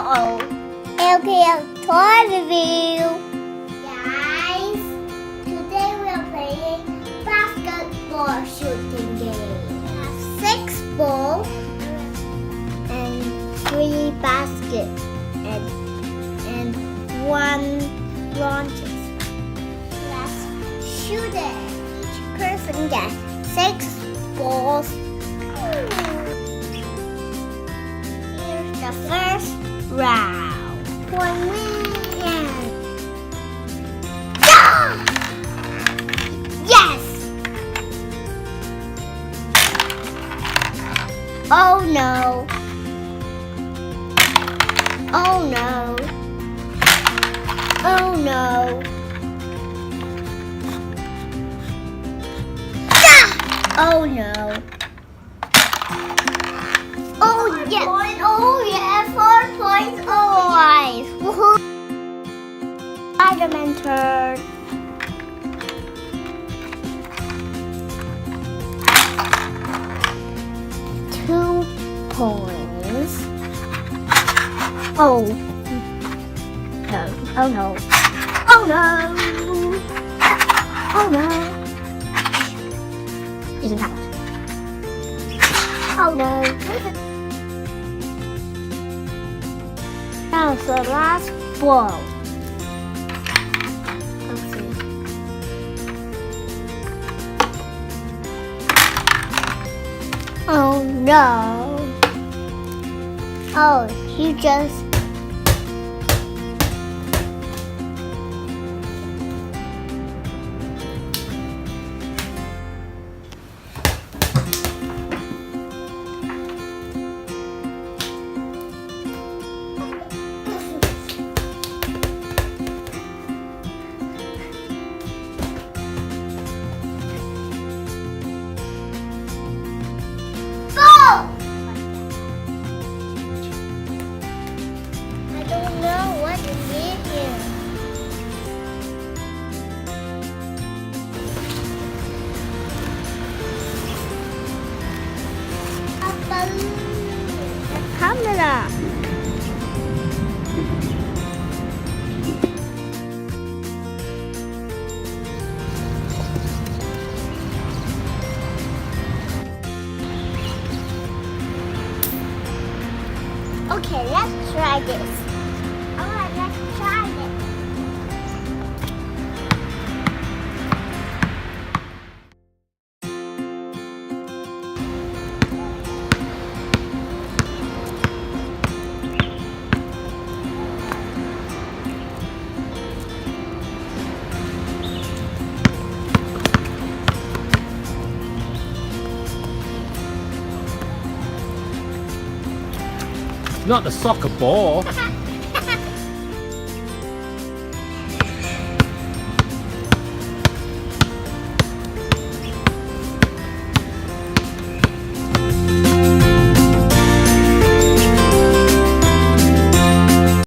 LKL Toy Review. Guys, today we are playing basketball shooting game. We have 6 balls and 3 baskets and 1 launches. Let's shoot it. Each person gets 6 balls. Here's the first round. 1 win. Yes! Oh no. Oh no. Oh no. Oh no. Oh yeah. Oh yeah. 4 points. Oh nice. Woohoo. Spider-Man turn. Two points. Oh. No. Oh no. Oh no. Oh no. Isn't that? Oh no. Now the last ball. Let's see. Oh no. Oh, he just. I don't know what it is here. A balloon. A camera. Okay, let's try this. Alright, let's try it. Not the soccer ball.